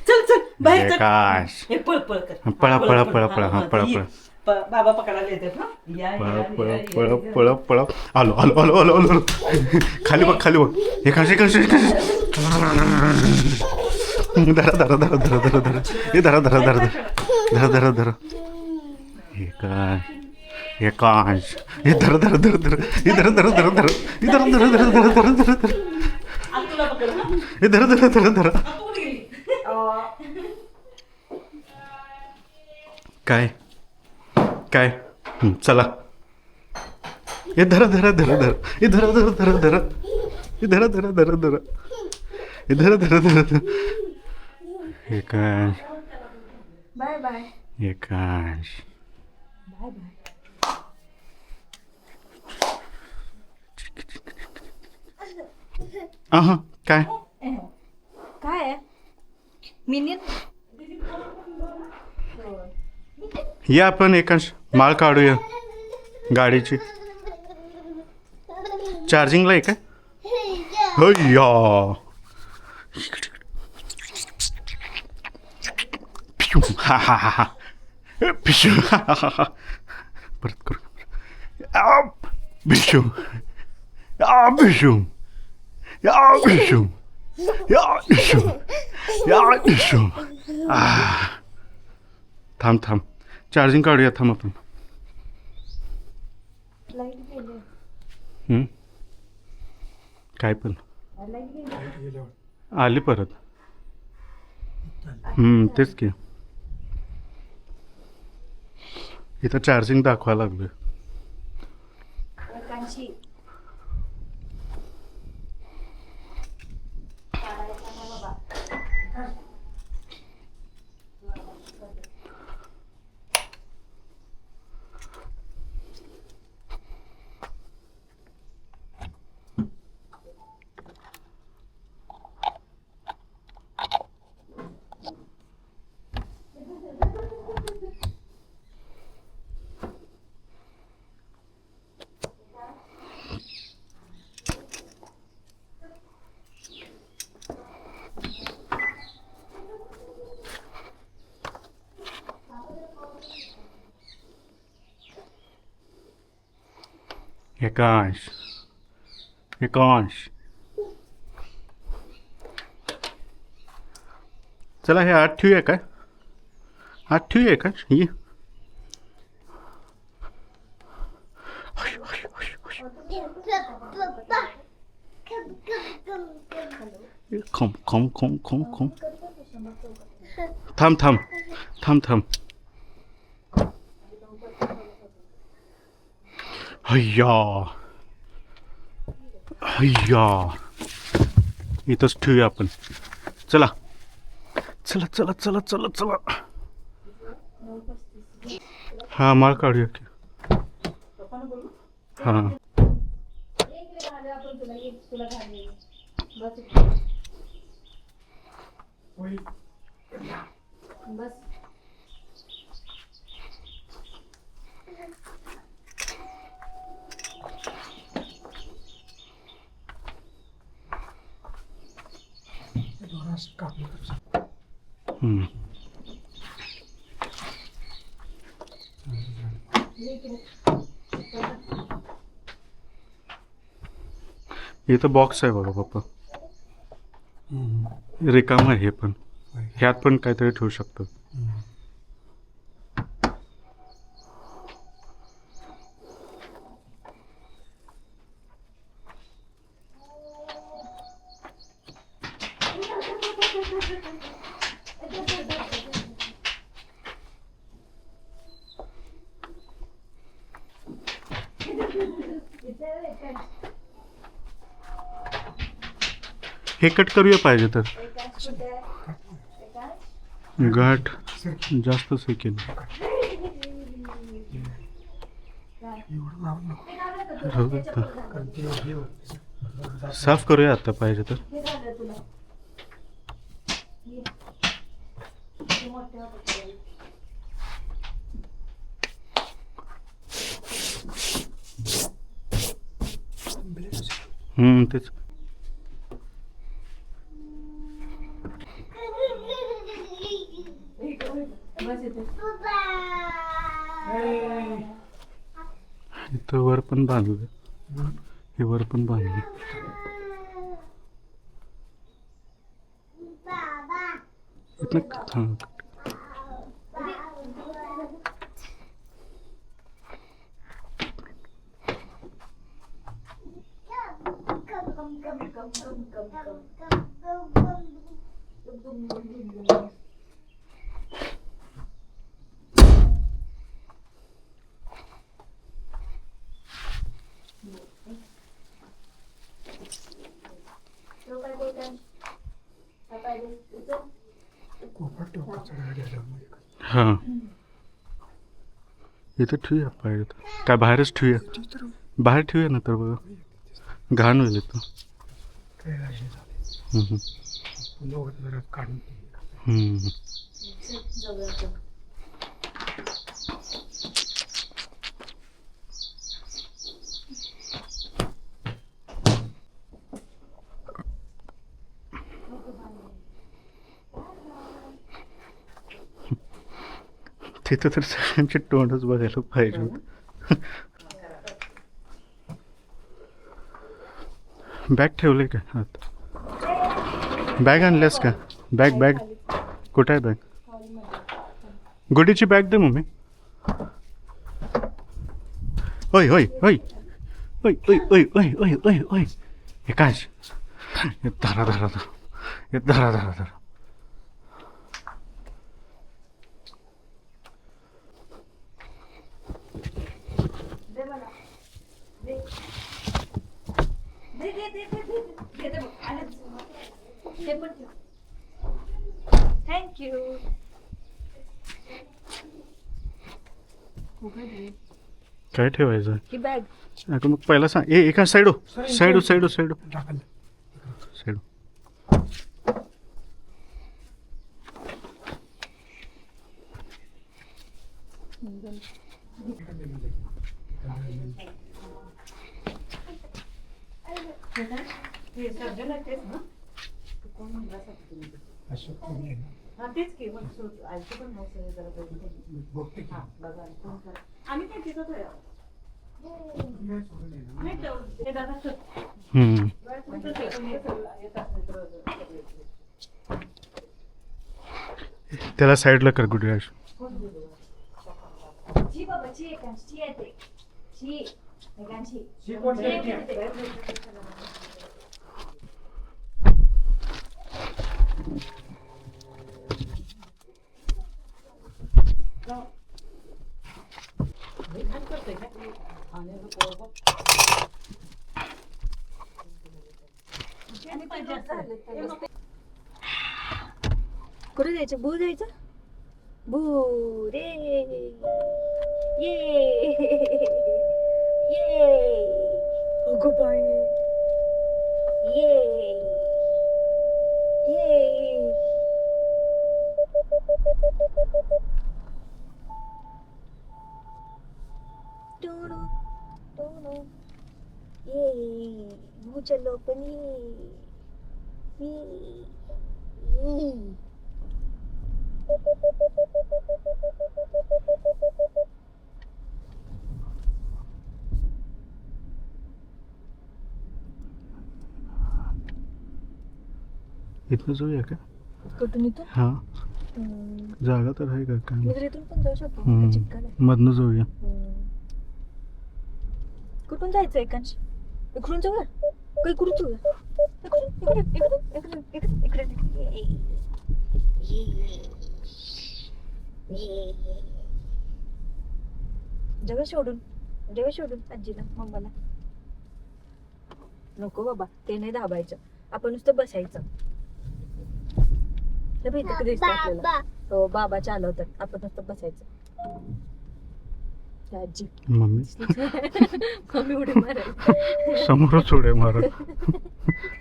चल चल बाहेर चल. काश हे पळ पळ कर. पळा पळा पळा पळा हा पळा ये. पळा बाबा पकडायला येतात ना. या पळा या, पळा या, पळा या, पळा पळा आलो आलो आलो आलो आलो आलो. खाली बघ खाली बघ. हे कशी कशी कशी धरा धरा धरा धरा धरा धरा हे धरा धरा धरा धरा धरा धरा धरा हे काय हे काश हे धरा धरा धरा धरा हे धरा धरा धरा धरा हे धरा धरा धरा धरा धरा धरा धरा आ, तुला पकड ना. हे धरा धरा धरा धरा आ, तू कुठे गेली? काय काय चला हे धरा धरा धरा धरा हे धरा धरा धरा धरा हे धरा धरा धरा धरा हे धरा धरा धरा धरा हे काय बाय बाय. हे काय बाय बाय. काय काय आहे मिनिट. या आपण एकांश माळ काढूया गाडीची चार्जिंगला आहे काय होया हा हा हा हा पिशू हा हा हा परत करू पिशू पिशू पिशू पिशू पिशू थांब थांब चार्जिंग काढूया थांब आपण लाईट गेली. काय पण लाईट गेली. आली परत तेच की इथं चार्जिंग दाखवायला लागलोय एकांशी काढायचा नाही बाबा. एकांश चला हे आत ठेवूया काय आत ठेवूया एकांश ये खम खम खम खम खम थांब थांब थांब थांब हय्या हय्या इथंच ठेवूया आपण चला चला चला चला चला चला हा माळ काढूया की हा बस. इथं बॉक्स आहे बघा पप्पा रिकाम आहे हे पण ह्यात पण काहीतरी ठेवू शकतो हे कट करूया पाहिजे तर घाट जास्तच हे केलं साफ करूया आता पाहिजे तर तेच बस इथे. इथं वर पण बांधू दे. हे वर पण बांधू. इथनं हां. तो काय बोलतात? हा पाय दे. उचल. हां इथं ठेवूया पाय इथं. काय बाहेरच ठेवूया. बाहेर ठेवूया ना तर बघा घाण होईल इथं. हम्म. हम्म. जाऊया आपण. तिथं तर सगळ्यांचे तोंडच बघायला पाहिजे होतं. बॅग ठेवले का आत? बॅग आणल्यास का? बॅग कुठं आहे बॅग? गुडीची बॅग दे मम्मी. ओय ओय ओय ओय ओय ओय ओय ओय ओय ओय हे काय हे धरा धरा धरा हे धरा धरा धरा. दे मला. दे. दे दे दे दे दे. दे दे बघ. आलं. ते पण ठेव. थँक्यू. काय ठेवायचं? ही बॅग. अगं मग पहिला सांग. एका साईडो साईडो साईडो साईडो साईडो. हे सर्जन आहे तेच ना? कोण म्हणला असं तुम्ही? हा तेच की मग आईचं पण नाव सगळं जरा बघितलं. हा बघा कोण करा. आम्ही काय तिथं ठेवूया. नाही ठेवू. हे दादा ठेव. हम्म. म्हणजे ते पण येत असलं तर त्याला साईडला कर गुडीराज. ची बाबा ची एकांश ची येते. ची एकांशी. कुठे जायचं? भू जायचं? भू रे ये ये अगो बाई ये ये टोनो टोनो ये भू चलो पण ये ये इथनं जाऊया का? कुठून इथून? हा जागा तर आहे का काय? मी तर इथून पण जाऊ शकतो. चिक्कल आहे. मधनं जाऊया. कुठून जायचं एकांश? इकडून जाऊया? काही करून जाऊया? इकडे जेव्हा सोडून आजीला मम्माला नको बाबा ते नाही दाबायचं. आपण नुसतं बसायचं. आपल्याला हो बाबा चालवतात. आपण नुसतं बसायचं. आजी मम्मी मम्मी उडी मारायला समोरच उड्या मारा.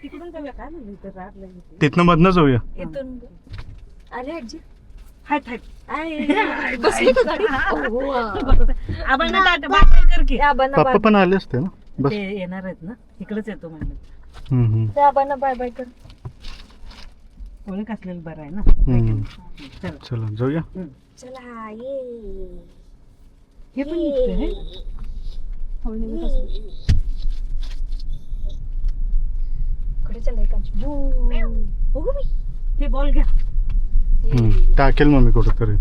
तिकडून जाऊया काय म्हणलं इथं रात लागली. तिथनं मधनं जाऊया. इथून आले आजी. हाट हाट. बसली का गाडी? आबांना टाटा बाय कर की. पप्पा पण आले असते ना. बस ते येणार आहेत ना इकडेच येतो म्हणलं. हम्म. त्या आबांना बाय बाय कर. ओळख असलेलं बरं आहे ना. हम्म. चला चला जाऊया. चला ये हे पण निघतंय हे? कुठे चाललंय का हे बॉल घ्या. टाकेल मम्मी कुठंतरी.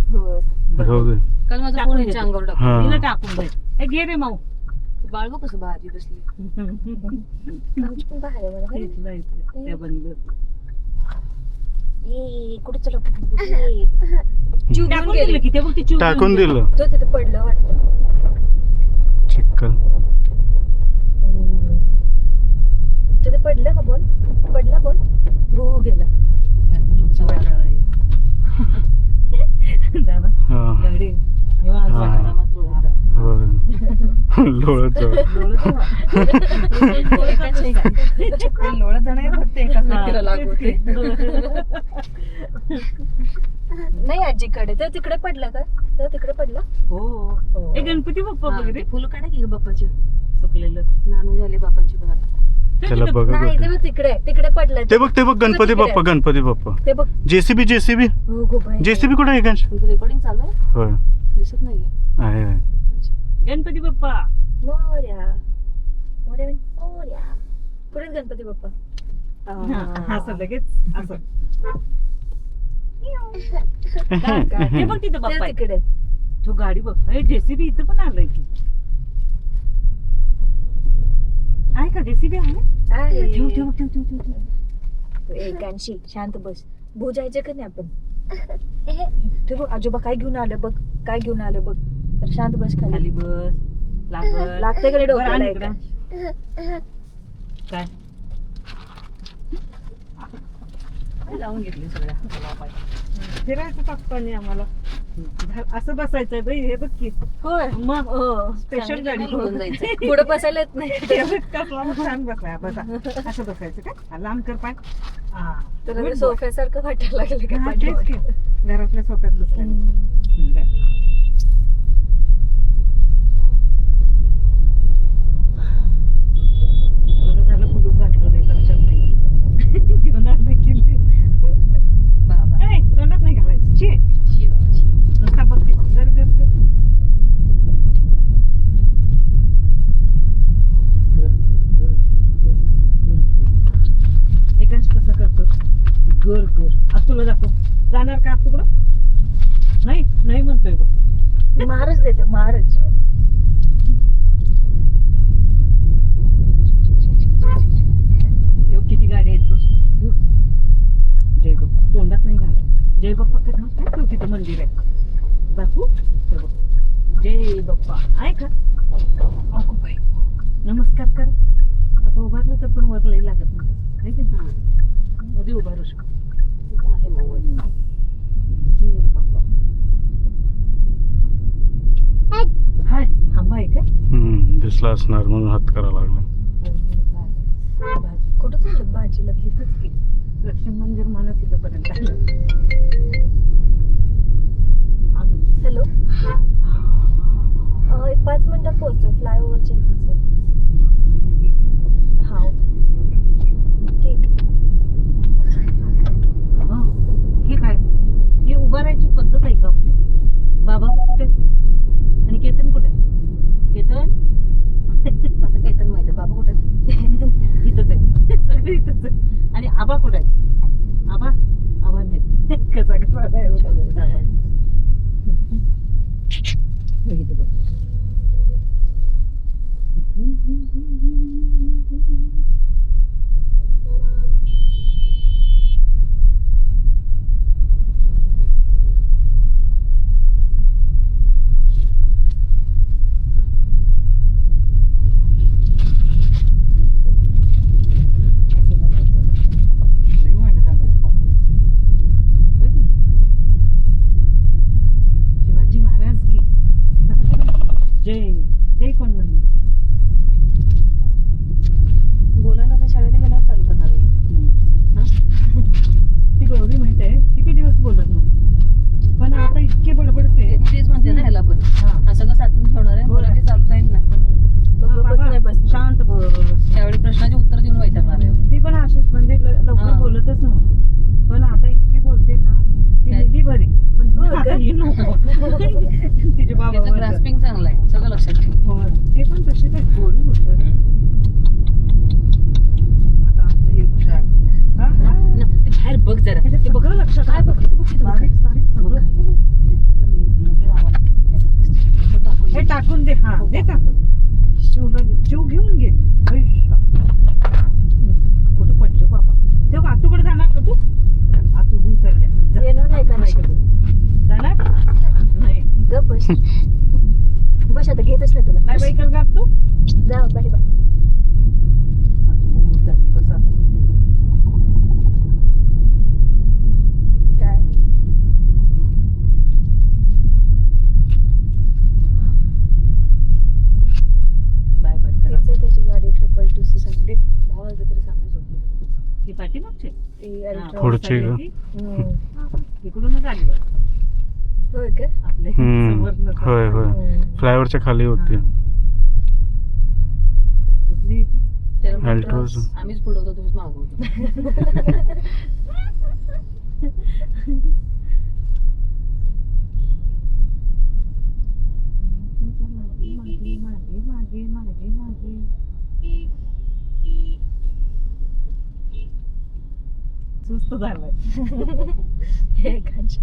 राहू दे. काल माझा टाकून फोन देते. याच्या अंगावर टाकला. हा हिला टाकून दे. हे घे रे माऊ. बाळगो कसं भारी बसली. आमची पण बाहेर आहे बरं. इथलं इथे. ते बंद. ये कुठे चला टाकून दिलं की ते बघ ती चिव टाकून घेऊन दिलं. तो तिथे पडलं वाटतं. चिक्कल. तिथे पडलं का बॉल? पडला बॉल? हो गेला. दादा हा. गाडी निवांत हा. आरामात लोळत जा. होय. लोळत जाऊ. लोळत जा. लोळत जाणार फक्त एकाच व्यक्तीला हा, लागू तेच होते. की. नाही आजीकडे तर तिकडे पडला का? तर तिकडे पडला? हो. हे गणपती बाप्पा हा, वगैरे ते फुलं काढा की ग बाप्पाची. सुकलेलं. नानू झाली बाप्पाची पण आता. चला बघू नाही ते बघू. बघ तिकडे पडलं. ते बघ गणपती बाप्पा गणपती बाप्पा. ते बघ. जेसीबी हो गो बाई. जेसीबी कुठे आहे एकांश? तुमचं रेकॉर्डिंग चालू आहे? होय दिसत नाहीये. आहे आहे. गणपती बाप्पा. मोर्या मोर्या. कुठे गणपती बाप्पा? हा, असं लगेच असं. हे बघ तिथं बाप्पा ते आहे. तिकडे. तो गाडी बघ. हे जेसीबी इथं पण आलंय की. आहे का जेसीबी आहे? आहे. ठेव. एकांशी शांत बस. भू जायचं का नाही आपण? ते बघ आजोबा काय घेऊन आले बघ. काय घेऊन आले बघ. तर शांत बस खाली खाली. बस. लागल. लागतंय का नाही बरं, आण डोक्याला इकडं. काय लावून घेतली सगळ्या. फिरायचं टाकताना आम्हाला असं बसायचंय बाई. हे बघ की. होय मग हो. स्पेशल गाडी घेऊन जायचं. पुढे बसायला येत नाही. कसला छान बसाय बसा. असं बसायचं का? लांब कर पाय. हा. तर Good boy. सोफ्यासारखं वाटायला लागलं हा, का तेच की. घरातल्या सोफ्यात बसल्या. झालं कुलूप घातलं नाही लक्षात नाही. घेऊन आले की बाबा. तोंडात नाही घालायचं. ची नुसता बघते. घर घर घर. एकाच कसं करतो गर गर. आज तुला दाखव. जाणार का तुकडं? नाही म्हणतोय बघ. महाराज देते महाराज. तेव्हा किती गाड्या आहेत बघ. जय बाप्पा. तोंडात नाही घालायचं. जय बाप्पा कर ना. काय ठेव तिथं मंदिर आहे बापू. हे बघ. जय बाप्पा आहे का? अगो बाई. नमस्कार कर. आता उभारलं तर पण वर लई लागत नाही. की नाही? मध्ये उभारू शकतो. आहे मोबाईल. जय बाप्पा. हाय थांबा आहे काय? दिसला असणार म्हणून हात करायला लागला. भाजी कुठं चाललं भाजीला? इथंच की. लक्ष्मी मंदिर म्हणत इथंपर्यंत आलं. हॅलो. एक 5 मिनिटात पोहोचतो. फ्लायओव्हरच्या इथेच आहे. हा ठीक. हे काय? ही उभारायची पद्धत आहे का आपली? बाबा कुठे आणि केतन कुठे? केतन आता केतन माहिती बाबा कुठे? इथंच आहे. सगळे इथंच आहे. आणि आबा कुठे? हे टाकून दे. हा दे टाकून दे. शिवला दे. शिव घेऊन घे. आयुष्य कुठं पडलं बाबा. तेव्हा आतूकडे जाणार का तू? आतू भू चालल्या. जा. येणार नाही का नाही का तू? जाणार नाही. गप बस बस आता घेतच नाही तुला काय बाई कर का तू? जा बाय बाय आतू भू चालली. बस आता. काय बाय बाय करा. तीच आहे त्याची गाडी 222 संडे 10 वाजले तरी चांगली झोपली. ती पाठीमागची? ती हा, अल्ट्रा पुढची पाऊस का? आली होती. हम्म. इकडूनच आली बघ. होय का आपल्या हम्म. समोरनंच. होय होय हम्म. फ्लायओव्हरच्या खाली होती. हा. कुठली ती? त्याला म्हटलं, Altroz. आम्हीच पुढे होतो तुम्हीच मागं होतो. मागे मागे मागे मागे मागे. सुस्त झालंय. हे कांच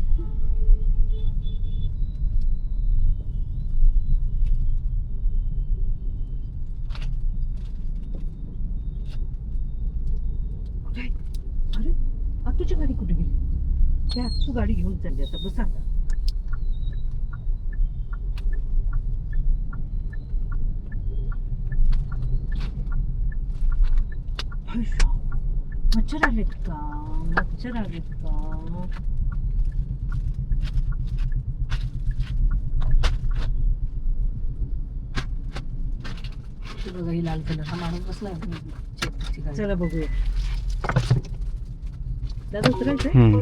कुठे आहे? अरे आतूची गाडी कुठे गेली? त्या तू गाडी घेऊन चालली आता. बस आता. हैशा. मच्छर आलेत का? मच्छर आलेत का? ते बघा ही लाल कलर हा माणूस बसलाय चेकची गाडी. चला बघूया. दादा उतरायचंय? हम्म.